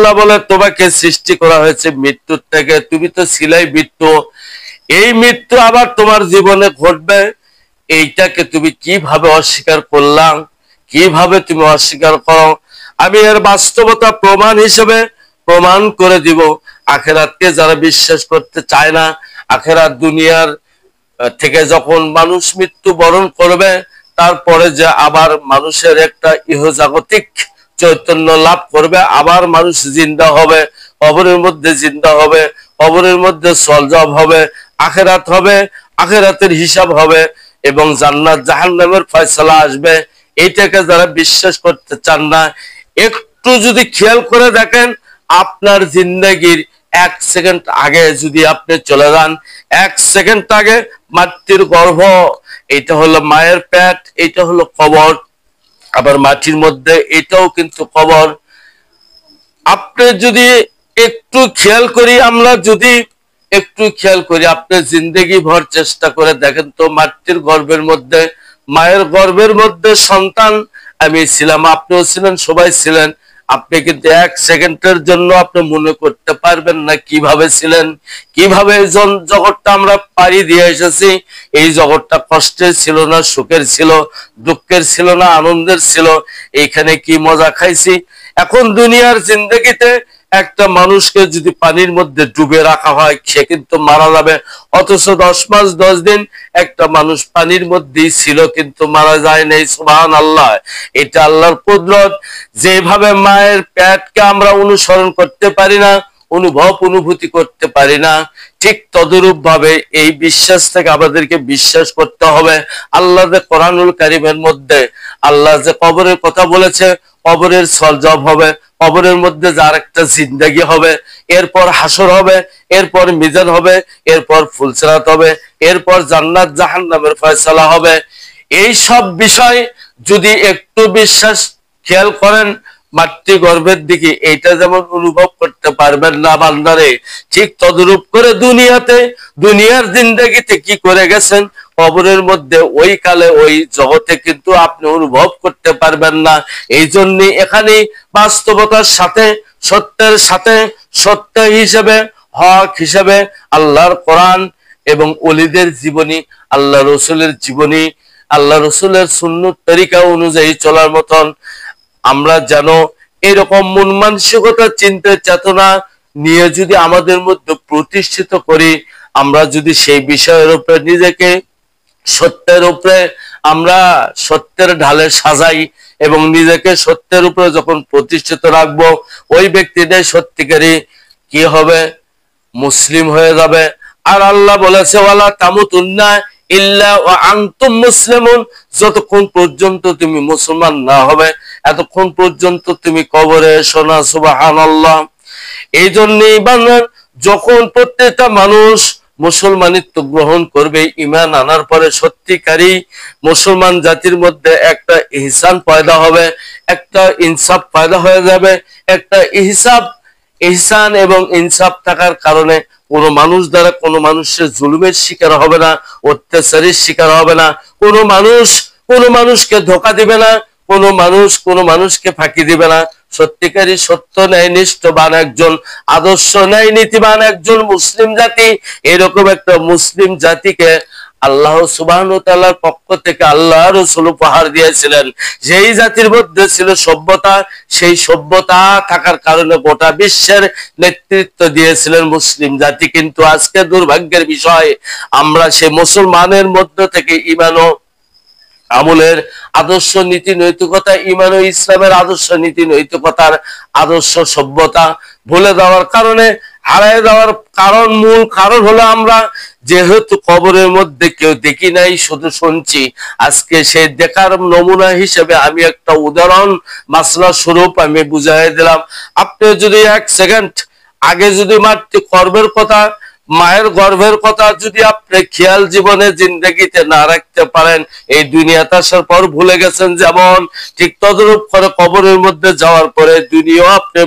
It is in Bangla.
আল্লাহ বলে তোমাকে সৃষ্টি করা হয়েছে মৃত্যুর থেকে, তুমি তো ছিলাই মৃত্যু, এই মৃত্যু আবার তোমার জীবনে ঘটবে, এইটাকে তুমি কিভাবে অস্বীকার করলাম, কিভাবে তুমি অস্বীকার করো? আমি এর বাস্তবতা প্রমাণ হিসেবে প্রমাণ করে দিব। আখিরাতকে যারা বিশ্বাস করতে চায় না, আখিরাত দুনিয়ার থেকে যখন মানুষ মৃত্যু বরণ করবে, তারপরে যে আবার মানুষের একটা ইহজাগতিক চৈতন্য লাভ করবে, আবার মানুষ জিন্দা হবে, কবরের মধ্যে জিন্দা হবে, কবরের মধ্যে সলজব হবে, আখিরাত হবে, আখিরাতের হিসাব হবে এবং জান্নাত জাহান্নামের ফয়সালা আসবে। এইটাকে যারা বিশ্বাস করতে চান না, একটু যদি খেয়াল করে দেখেন, আপনার জিন্দেগির 1 সেকেন্ড আগে যদি আপনি চলে যান, 1 সেকেন্ড আগে মাতৃর গর্ভ, এটা হলো মায়ের পেট, এটা হলো কবর, আবার মাটির মধ্যে এটাও কিন্তু কবর। আপনি যদি একটু খেয়াল করি, আমরা যদি একটু খেয়াল করি, আপনি জিন্দেগি ভর চেষ্টা করে দেখেন তো, মাতৃর গর্ভের মধ্যে, মায়ের গর্ভের মধ্যে সন্তান আমি ছিলাম, আপনিও ছিলেন, সবাই ছিলেন, আপনি কিন্তু 1 সেকেন্ডের জন্য আপনি মনে করতে পারবেন না কিভাবে ছিলেন, কিভাবে এই জগৎটা আমরা পাড়ি দিয়ে এসেছি। এই জগৎটা কষ্টের ছিল না, সুখের ছিল, দুঃখের ছিল না, আনন্দের ছিল, এইখানে কি মজা খাইছি। এখন দুনিয়ার জিন্দেগিতে একটা মানুষকে যদি পানির মধ্যে ডুবে রাখা হয়, সে কিন্তু মারা যাবে, অথচ 10 মাস 10 দিন একটা মানুষ পানির মধ্যেই ছিল, কিন্তু মারা যায় নাই। সুবহানাল্লাহ, এটা আল্লাহর কুদরত। যেভাবে মায়ের পেটকে আমরা অনুসরণ করতে পারি না, অনুভূতি করতে পারি না, ঠিক তদরূপ ভাবে এই বিশ্বাস থেকে আমাদেরকে বিশ্বাস করতে হবে। আল্লাহ যে কোরআনুল কারীমের মধ্যে আল্লাহ যে কবরের কথা বলেছে, কবরের সলজব হবে, কবরের মধ্যে যার একটা জিন্দেগি হবে, এরপর হাসর হবে, এরপর মিজান হবে, এরপর ফুলসিরাত হবে, এরপর জান্নাত জাহান্নামের ফয়সালা হবে। এই সব বিষয় যদি একটু বিশ্বাস খেয়াল করেন মাতৃগর্ভের দিকে, এইটা যেমন অনুভব করতে পারবেন না বান্দারে, ঠিক তদরূপ করে দুনিয়াতে, দুনিয়ার জিন্দেগিতে কি করে গেছেন, কবরের মধ্যে ওই কালে ওই জগতে কিন্তু আপনি অনুভব করতে পারবেন না। এই জন্য এখানে বাস্তবতার সাথে, সত্যের সাথে, সত্য হিসেবে, হক হিসেবে আল্লাহর কোরআন এবং ওলিদের জীবনী, আল্লাহ রসুলের জীবনী, আল্লাহ রসুলের সুন্নত তরিকা অনুযায়ী চলার মতন আমরা যেন এরকম মন মানসিকতা, চিন্তা চেতনা নিয়ে যদি আমাদের মধ্যে প্রতিষ্ঠিত করি, আমরা যদি সেই বিষয়ের উপরে নিজেকে সত্যের উপরে আমরা সত্যের ঢালে সাজাই এবং নিজেকে সত্যের উপরে যখন প্রতিষ্ঠিত রাখবো, ওই ব্যক্তিটাই সত্যিকারই কি হবে, মুসলিম হয়ে যাবে। আর আল্লাহ বলেছে ওয়ালা তামুতুন্না ইল্লা ওয়া আনতুম মুসলিমুন, যতক্ষণ পর্যন্ত তুমি মুসলমান না হবে এতক্ষণ পর্যন্ত তুমি কবরে এসো না। সুবহানাল্লাহ। এই জন্যই বাংলার যখন প্রত্যেকটা মানুষ মুসলমানিত্ব গ্রহণ করবে, ঈমান আনার পরে সত্যিকারী মুসলমান জাতির মধ্যে একটা ইহসান পয়দা হবে, একটা ইনসাফ পয়দা হয়ে যাবে, একটা ইহসান এবং ইনসাফ থাকার কারণে কোনো মানুষ দ্বারা কোনো মানুষের জুলুমের শিকার হবে না, অত্যাচারের শিকার হবে না, কোনো মানুষকে ধোঁকা দিবে না, কোনো মানুষকে ফাঁকি দিবে না। সত্যিকারী সত্য ন্যায় নিষ্ঠবান একজন, আদর্শ ন্যায় নীতিবান একজন মুসলিম জাতি, এরকম একটা মুসলিম জাতিকে আল্লাহ সুবহানাহু ওয়া তাআলার পক্ষ থেকে আল্লাহ রাসূল উপহার দিয়েছিলেন। যেই জাতির মধ্যে ছিল সভ্যতা, সেই সভ্যতা থাকার কারণে গোটা বিশ্বের নেতৃত্ব দিয়েছিলেন মুসলিম জাতি। কিন্তু আজকে দুর্ভাগ্যের বিষয়, আমরা সেই মুসলমানের মধ্য থেকে ঈমান ও আমলের আদর্শ নীতি নৈতিকতা, ঈমান ও ইসলামের আদর্শ নীতি নৈতিকতার আদর্শ সভ্যতা ভুলে যাওয়ার কারণে, হারায় যাওয়ার মূল কারণ হলো আমরা যেহেতু কবরের মধ্যে কেউ দেখি নাই, শুধু শুনছি। আজকে সেই দেখার নমুনা হিসেবে আমি একটা উদাহরণ মাসলা স্বরূপ আমি বুঝাই দিলাম। আপনি যদি 1 সেকেন্ড আগে যদি গর্ভের কথা, মায়ের গর্ভের কথা যদি আপনি খেয়াল জীবনে জিন্দগিতে না রাখতে পারেন, এই দুনিয়াতে আসার পর ভুলে গেছেন যেমন, ঠিক তদরূপ করে কবরের মধ্যে যাওয়ার পরে দুনিয়াও আপনি